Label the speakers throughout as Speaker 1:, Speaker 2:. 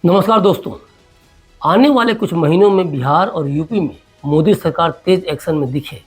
Speaker 1: नमस्कार दोस्तों। आने वाले कुछ महीनों में बिहार और यूपी में मोदी सरकार तेज एक्शन में दिखे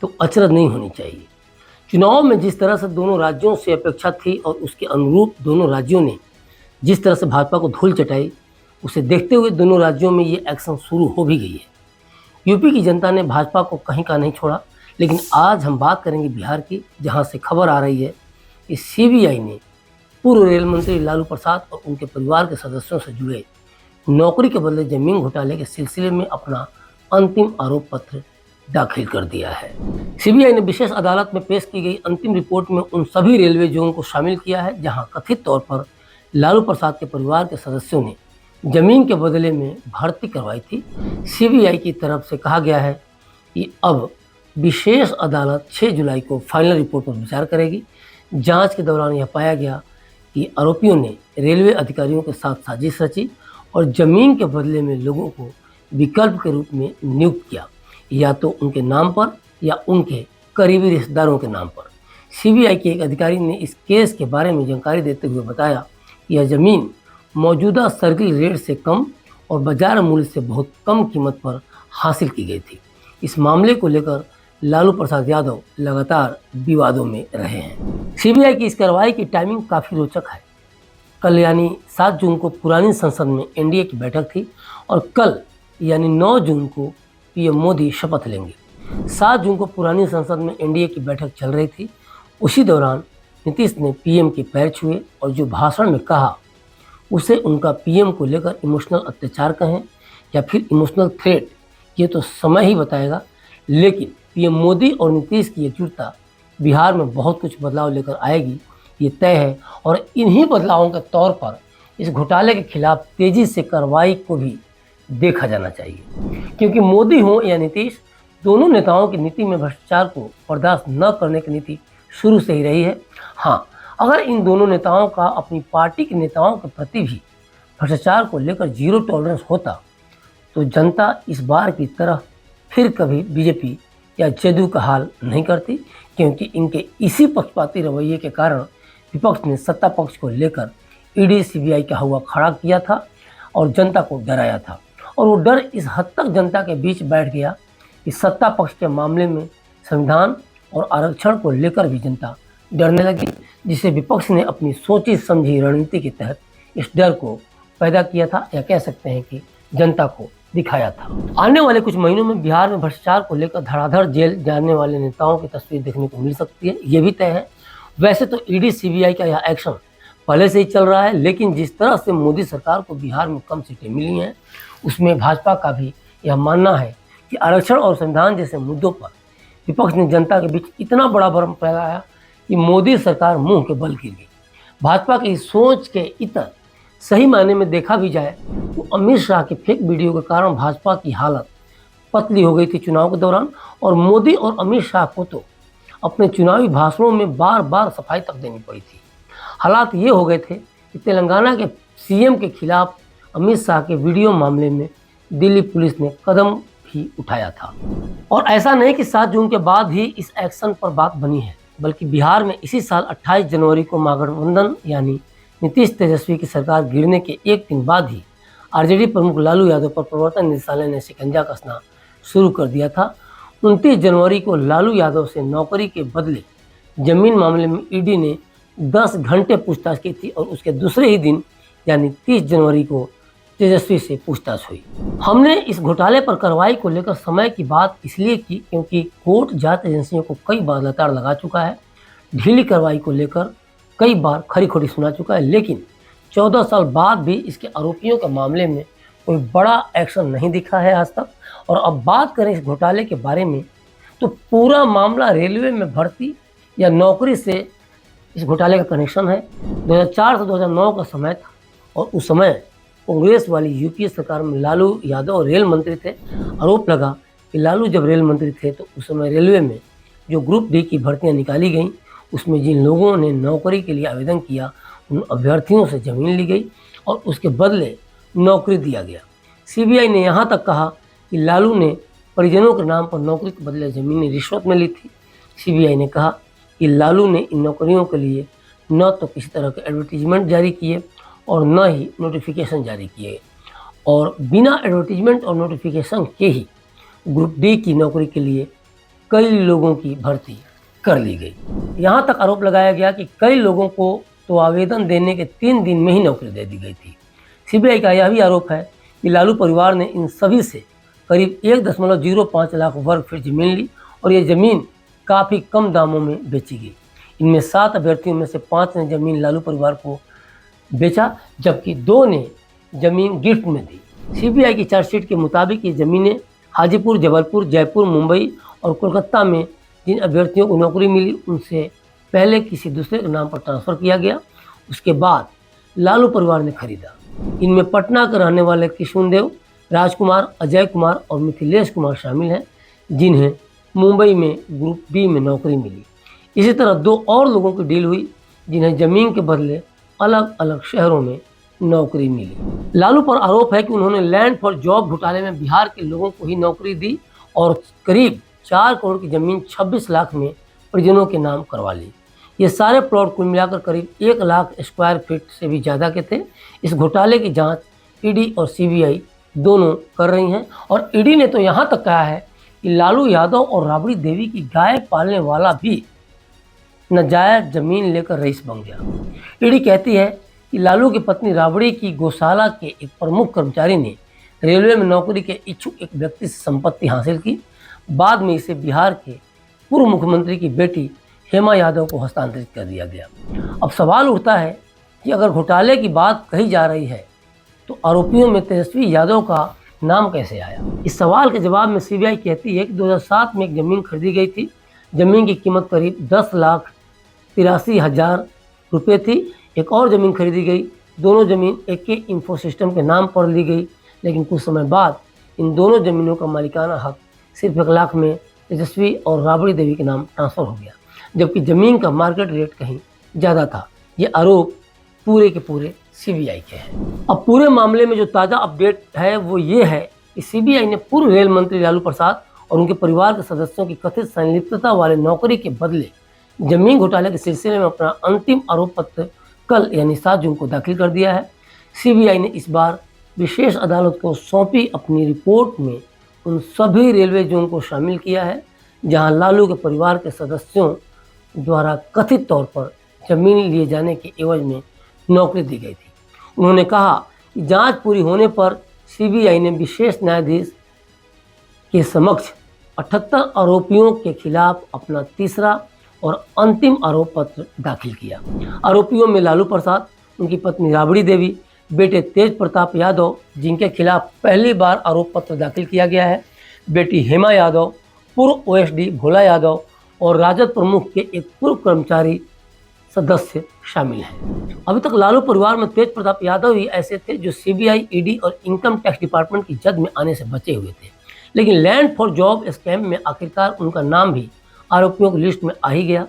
Speaker 1: तो अचरज नहीं होनी चाहिए। चुनाव में जिस तरह से दोनों राज्यों से अपेक्षा थी और उसके अनुरूप दोनों राज्यों ने जिस तरह से भाजपा को धूल चटाई, उसे देखते हुए दोनों राज्यों में ये एक्शन शुरू हो भी गई है। यूपी की जनता ने भाजपा को कहीं का नहीं छोड़ा, लेकिन आज हम बात करेंगे बिहार की, जहाँ से खबर आ रही है कि सीबीआई ने पूर्व रेल मंत्री लालू प्रसाद और उनके परिवार के सदस्यों से जुड़े नौकरी के बदले जमीन घोटाले के सिलसिले में अपना अंतिम आरोप पत्र दाखिल कर दिया है। सीबीआई ने विशेष अदालत में पेश की गई अंतिम रिपोर्ट में उन सभी रेलवे जोन को शामिल किया है जहां कथित तौर पर लालू प्रसाद के परिवार के सदस्यों ने जमीन के बदले में भर्ती करवाई थी। सीबीआई की तरफ से कहा गया है कि अब विशेष अदालत 6 जुलाई को फाइनल रिपोर्ट पर विचार करेगी। जांच के दौरान यह पाया गया कि आरोपियों ने रेलवे अधिकारियों के साथ साजिश रची और जमीन के बदले में लोगों को विकल्प के रूप में नियुक्त किया, या तो उनके नाम पर या उनके करीबी रिश्तेदारों के नाम पर। सीबीआई के एक अधिकारी ने इस केस के बारे में जानकारी देते हुए बताया कि यह जमीन मौजूदा सर्किल रेट से कम और बाजार मूल्य से बहुत कम कीमत पर हासिल की गई थी। इस मामले को लेकर लालू प्रसाद यादव लगातार विवादों में रहे हैं। सीबीआई की इस कार्रवाई की टाइमिंग काफ़ी रोचक है। कल यानी 7 जून को पुरानी संसद में एनडीए की बैठक थी और कल यानी 9 जून को पीएम मोदी शपथ लेंगे। 7 जून को पुरानी संसद में एनडीए की बैठक चल रही थी। उसी दौरान नीतीश ने पीएम के पैर छुए और जो भाषण में कहा उसे उनका पीएम को लेकर इमोशनल अत्याचार कहें या फिर इमोशनल थ्रेट, ये तो समय ही बताएगा। लेकिन पीएम मोदी और नीतीश की एकजुटता बिहार में बहुत कुछ बदलाव लेकर आएगी, ये तय है। और इन्हीं बदलावों के तौर पर इस घोटाले के खिलाफ तेजी से कार्रवाई को भी देखा जाना चाहिए, क्योंकि मोदी हो या नीतीश, दोनों नेताओं की नीति में भ्रष्टाचार को बर्दाश्त न करने की नीति शुरू से ही रही है। हाँ, अगर इन दोनों नेताओं का अपनी पार्टी के नेताओं के प्रति भी भ्रष्टाचार को लेकर जीरो टॉलरेंस होता तो जनता इस बार की तरह फिर कभी बीजेपी या जदयू का हाल नहीं करती, क्योंकि इनके इसी पक्षपाती रवैये के कारण विपक्ष ने सत्ता पक्ष को लेकर ईडी सीबीआई का हुआ खड़ा किया था और जनता को डराया था। और वो डर इस हद तक जनता के बीच बैठ गया कि सत्ता पक्ष के मामले में संविधान और आरक्षण को लेकर भी जनता डरने लगी, जिसे विपक्ष ने अपनी सोची समझी रणनीति के तहत इस डर को पैदा किया था, या कह सकते हैं कि जनता को दिखाया था। आने वाले कुछ महीनों में बिहार में भ्रष्टाचार को लेकर धड़ाधड़ जेल जाने वाले नेताओं की तस्वीर देखने को मिल सकती है, ये भी तय है। वैसे तो ईडी सीबीआई का यह एक्शन पहले से ही चल रहा है, लेकिन जिस तरह से मोदी सरकार को बिहार में कम सीटें मिली हैं, उसमें भाजपा का भी यह मानना है कि आरक्षण और संविधान जैसे मुद्दों पर विपक्ष ने जनता के बीच इतना बड़ा भ्रम फैलाया कि मोदी सरकार मुंह के बल गिर गई। भाजपा की सोच के इतर सही मायने में देखा भी जाए तो अमित शाह के फेक वीडियो के कारण भाजपा की हालत पतली हो गई थी चुनाव के दौरान, और मोदी और अमित शाह को तो अपने चुनावी भाषणों में बार बार सफाई तक देनी पड़ी थी। हालात ये हो गए थे कि तेलंगाना के सीएम के खिलाफ अमित शाह के वीडियो मामले में दिल्ली पुलिस ने कदम भी उठाया था। और ऐसा नहीं कि 7 जून के बाद ही इस एक्शन पर बात बनी है, बल्कि बिहार में इसी साल 28 जनवरी को महागठबंधन यानी नीतीश तेजस्वी की सरकार गिरने के एक दिन बाद ही आरजेडी प्रमुख लालू यादव पर प्रवर्तन निदेशालय ने शिकंजा कसना शुरू कर दिया था। 29 जनवरी को लालू यादव से नौकरी के बदले जमीन मामले में ईडी ने 10 घंटे पूछताछ की थी और उसके दूसरे ही दिन यानी 30 जनवरी को तेजस्वी से पूछताछ हुई। हमने इस घोटाले पर कार्रवाई को लेकर समय की बात इसलिए की क्योंकि कोर्ट जांच एजेंसियों को कई बार लताड़ लगा चुका है, ढीली कार्रवाई को लेकर कई बार खरी खोटी सुना चुका है, लेकिन 14 साल बाद भी इसके आरोपियों के मामले में कोई बड़ा एक्शन नहीं दिखा है आज तक। और अब बात करें इस घोटाले के बारे में, तो पूरा मामला रेलवे में भर्ती या नौकरी से इस घोटाले का कनेक्शन है। 2004 से 2009 का समय था और उस समय कांग्रेस वाली यूपीए सरकार में लालू यादव रेल मंत्री थे। आरोप लगा कि लालू जब रेल मंत्री थे तो उस समय रेलवे में जो ग्रुप डी की भर्तियां निकाली गईं, उसमें जिन लोगों ने नौकरी के लिए आवेदन किया उन अभ्यर्थियों से ज़मीन ली गई और उसके बदले नौकरी दिया गया। सीबीआई ने यहाँ तक कहा कि लालू ने परिजनों के नाम पर नौकरी के बदले ज़मीनें रिश्वत में ली थी। सीबीआई ने कहा कि लालू ने इन नौकरियों के लिए न तो किसी तरह के एडवर्टीजमेंट जारी किए और न ही नोटिफिकेशन जारी किए और बिना एडवर्टीजमेंट और नोटिफिकेशन के ही ग्रुप डी की नौकरी के लिए कई लोगों की भर्ती कर ली गई। यहाँ तक आरोप लगाया गया कि कई लोगों को तो आवेदन देने के 3 दिन में ही नौकरी दे दी गई थी। सीबीआई का यह भी आरोप है कि लालू परिवार ने इन सभी से करीब 1.05 लाख वर्ग फीट जमीन ली और ये जमीन काफ़ी कम दामों में बेची गई। इनमें 7 अभ्यर्थियों में से 5 ने जमीन लालू परिवार को बेचा, जबकि 2 ने जमीन गिफ्ट में दी। सीबीआई की चार्जशीट के मुताबिक ये ज़मीनें हाजीपुर, जबलपुर, जयपुर, मुंबई और कोलकाता में जिन अभ्यर्थियों को नौकरी मिली उनसे पहले किसी दूसरे के नाम पर ट्रांसफ़र किया गया, उसके बाद लालू परिवार ने खरीदा। इनमें पटना के रहने वाले कृष्णदेव, राजकुमार, अजय कुमार और मिथिलेश कुमार शामिल हैं, जिन्हें मुंबई में ग्रुप बी में नौकरी मिली। इसी तरह 2 और लोगों की डील हुई जिन्हें ज़मीन के बदले अलग अलग शहरों में नौकरी मिली। लालू पर आरोप है कि उन्होंने लैंड फॉर जॉब घोटाले में बिहार के लोगों को ही नौकरी दी और करीब 4 करोड़ की ज़मीन 26 लाख में परिजनों के नाम करवा ली। ये सारे प्लॉट कुल मिलाकर करीब 1 लाख स्क्वायर फीट से भी ज़्यादा के थे। इस घोटाले की जांच ईडी और सीबीआई दोनों कर रही हैं और ईडी ने तो यहाँ तक कहा है कि लालू यादव और राबड़ी देवी की गाय पालने वाला भी नाजायज जमीन लेकर रईस बन गया। ईडी कहती है कि लालू की पत्नी राबड़ी की गौशाला के एक प्रमुख कर्मचारी ने रेलवे में नौकरी के इच्छुक एक व्यक्ति से संपत्ति हासिल की। बाद में इसे बिहार के पूर्व मुख्यमंत्री की बेटी हेमा यादव को हस्तांतरित कर दिया गया। अब सवाल उठता है कि अगर घोटाले की बात कही जा रही है तो आरोपियों में तेजस्वी यादव का नाम कैसे आया? इस सवाल के जवाब में सीबीआई कहती है कि 2007 में एक ज़मीन खरीदी गई थी। ज़मीन की कीमत करीब 10,83,000 रुपये थी। एक और ज़मीन खरीदी गई। दोनों ज़मीन एके इंफो सिस्टम के नाम पर ली गई, लेकिन कुछ समय बाद इन दोनों ज़मीनों का मालिकाना हक सिर्फ 1 लाख में तेजस्वी और राबड़ी देवी के नाम ट्रांसफ़र हो गया, जबकि ज़मीन का मार्केट रेट कहीं ज़्यादा था। ये आरोप पूरे के पूरे सीबीआई के हैं। अब पूरे मामले में जो ताज़ा अपडेट है वो ये है कि सीबीआई ने पूर्व रेल मंत्री लालू प्रसाद और उनके परिवार के सदस्यों की कथित संलिप्तता वाले नौकरी के बदले जमीन घोटाले के सिलसिले में अपना अंतिम आरोप पत्र कल यानी 7 जून को दाखिल कर दिया है। सीबीआई ने इस बार विशेष अदालत को सौंपी अपनी रिपोर्ट में उन सभी रेलवे जोन को शामिल किया है जहां लालू के परिवार के सदस्यों द्वारा कथित तौर पर जमीन लिए जाने के एवज में नौकरी दी गई थी। उन्होंने कहा कि जांच पूरी होने पर सीबीआई ने विशेष न्यायाधीश के समक्ष 78 आरोपियों के खिलाफ अपना तीसरा और अंतिम आरोप पत्र दाखिल किया। आरोपियों में लालू प्रसाद, उनकी पत्नी राबड़ी देवी, बेटे तेज प्रताप यादव जिनके खिलाफ पहली बार आरोप पत्र दाखिल किया गया है, बेटी हेमा यादव, पूर्व ओएसडी भोला यादव और राजद प्रमुख के एक पूर्व कर्मचारी सदस्य शामिल हैं। अभी तक लालू परिवार में तेज प्रताप यादव ही ऐसे थे जो सीबीआई, ईडी और इनकम टैक्स डिपार्टमेंट की जद में आने से बचे हुए थे, लेकिन लैंड फॉर जॉब स्कैम में आखिरकार उनका नाम भी आरोपियों की लिस्ट में आ ही गया।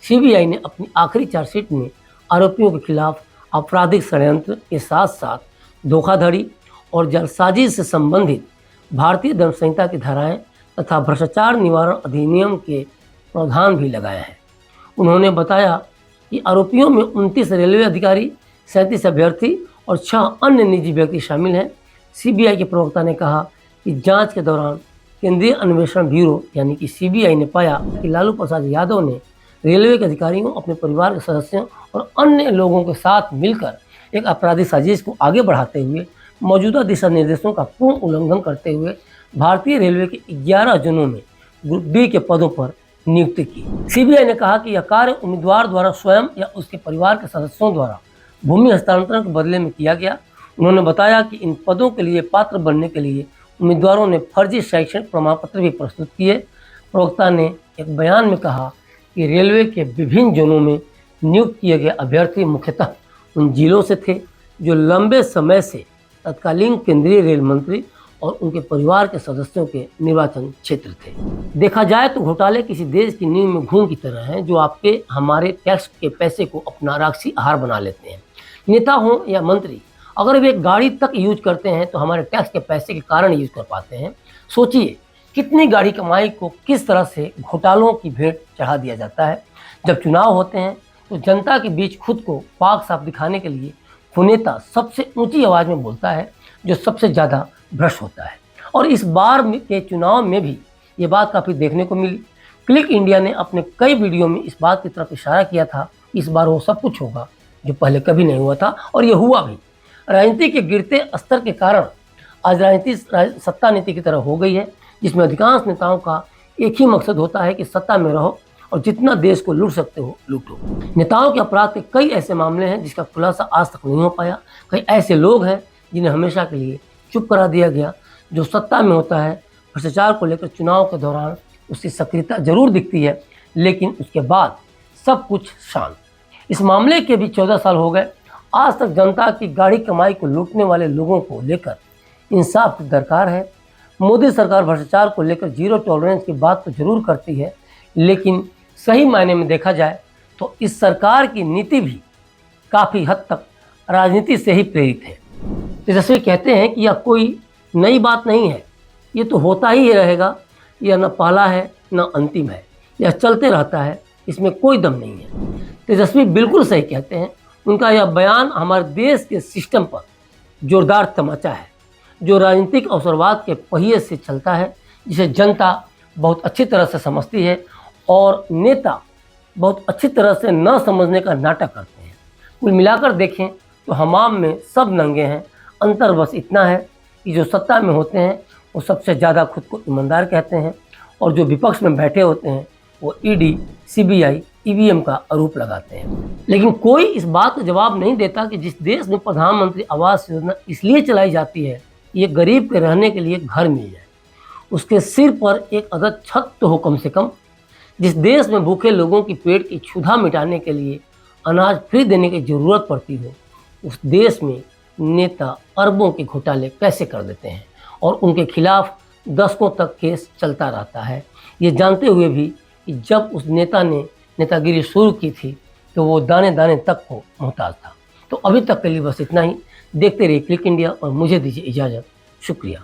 Speaker 1: सीबीआई ने अपनी आखिरी चार्जशीट में आरोपियों के खिलाफ आपराधिक षड्यंत्र के साथ साथ धोखाधड़ी और जालसाजी से संबंधित भारतीय दंड संहिता की धाराएं तथा भ्रष्टाचार निवारण अधिनियम के प्रावधान भी लगाए हैं। उन्होंने बताया कि आरोपियों में 29 रेलवे अधिकारी, 37 अभ्यर्थी और 6 अन्य निजी व्यक्ति शामिल हैं। सीबीआई के प्रवक्ता ने कहा कि जांच के दौरान केंद्रीय अन्वेषण ब्यूरो यानी कि सीबीआई ने पाया कि लालू प्रसाद यादव ने रेलवे के अधिकारियों, अपने परिवार के सदस्यों और अन्य लोगों के साथ मिलकर एक आपराधिक साजिश को आगे बढ़ाते हुए मौजूदा दिशा निर्देशों का पूर्ण उल्लंघन करते हुए भारतीय रेलवे के 11 जोनों में ग्रुप बी के पदों पर नियुक्ति की। सीबीआई ने कहा कि यह कार्य उम्मीदवार द्वारा स्वयं या उसके परिवार के सदस्यों द्वारा भूमि हस्तांतरण के बदले में किया गया। उन्होंने बताया कि इन पदों के लिए पात्र बनने के लिए उम्मीदवारों ने फर्जी शैक्षणिक प्रमाण पत्र भी प्रस्तुत किए। प्रवक्ता ने एक बयान में कहा कि रेलवे के विभिन्न जोनों में नियुक्त किए गए अभ्यर्थी मुख्यतः उन जिलों से थे जो लंबे समय से तत्कालीन केंद्रीय रेल मंत्री और उनके परिवार के सदस्यों के निर्वाचन क्षेत्र थे। देखा जाए तो घोटाले किसी देश की नींव में घून की तरह हैं जो आपके हमारे टैक्स के पैसे को अपना राक्षसी आहार बना लेते हैं। नेता हों या मंत्री, अगर वे एक गाड़ी तक यूज करते हैं तो हमारे टैक्स के पैसे के कारण यूज कर पाते हैं। सोचिए कितनी गाड़ी कमाई को किस तरह से घोटालों की भेंट चढ़ा दिया जाता है। जब चुनाव होते हैं तो जनता के बीच खुद को पाक साफ दिखाने के लिए नेता सबसे ऊंची आवाज़ में बोलता है, जो सबसे ज़्यादा भ्रष्ट होता है। और इस बार के चुनाव में भी ये बात काफ़ी देखने को मिली। क्लिक इंडिया ने अपने कई वीडियो में इस बात की तरफ इशारा किया था, इस बार वो सब कुछ होगा जो पहले कभी नहीं हुआ था, और ये हुआ भी। राजनीति के गिरते स्तर के कारण आज राजनीति सत्ता नीति की तरह हो गई है, जिसमें अधिकांश नेताओं का एक ही मकसद होता है कि सत्ता में रहो और जितना देश को लूट सकते हो लूटो। नेताओं के अपराध के कई ऐसे मामले हैं जिसका खुलासा आज तक नहीं हो पाया। कई ऐसे लोग हैं जिन्हें हमेशा के लिए चुप करा दिया गया। जो सत्ता में होता है, भ्रष्टाचार को लेकर चुनाव के दौरान उसकी सक्रियता जरूर दिखती है, लेकिन उसके बाद सब कुछ शांत। इस मामले के भी 14 साल हो गए। आज तक जनता की गाढ़ी कमाई को लूटने वाले लोगों को लेकर इंसाफ की दरकार है। मोदी सरकार भ्रष्टाचार को लेकर जीरो टॉलरेंस की बात तो जरूर करती है, लेकिन सही मायने में देखा जाए तो इस सरकार की नीति भी काफ़ी हद तक राजनीति से ही प्रेरित है। तेजस्वी कहते हैं कि यह कोई नई बात नहीं है, ये तो होता ही रहेगा, यह न पहला है न अंतिम है, यह चलते रहता है, इसमें कोई दम नहीं है। तेजस्वी बिल्कुल सही कहते हैं। उनका यह बयान हमारे देश के सिस्टम पर जोरदार तमाचा है, जो राजनीतिक अवसरवाद के पहिए से चलता है, जिसे जनता बहुत अच्छी तरह से समझती है और नेता बहुत अच्छी तरह से न समझने का नाटक करते हैं। कुल मिलाकर देखें तो हमाम में सब नंगे हैं। अंतर बस इतना है कि जो सत्ता में होते हैं वो सबसे ज़्यादा खुद को ईमानदार कहते हैं, और जो विपक्ष में बैठे होते हैं वो ईडी, सीबीआई, ईवीएम का आरोप लगाते हैं। लेकिन कोई इस बात का जवाब नहीं देता कि जिस देश में प्रधानमंत्री आवास योजना इसलिए चलाई जाती है, ये गरीब के रहने के लिए घर मिल जाए, उसके सिर पर एक अदद छत तो हो कम से कम। जिस देश में भूखे लोगों की पेट की क्षुधा मिटाने के लिए अनाज फ्री देने की ज़रूरत पड़ती हो, उस देश में नेता अरबों के घोटाले कैसे कर देते हैं और उनके खिलाफ दशकों तक केस चलता रहता है, ये जानते हुए भी कि जब उस नेता ने नेतागिरी शुरू की थी तो वो दाने दाने तक को मोहताज था। तो अभी तक के लिए बस इतना ही। देखते रहिए क्लिक इंडिया और मुझे दीजिए इजाज़त। शुक्रिया।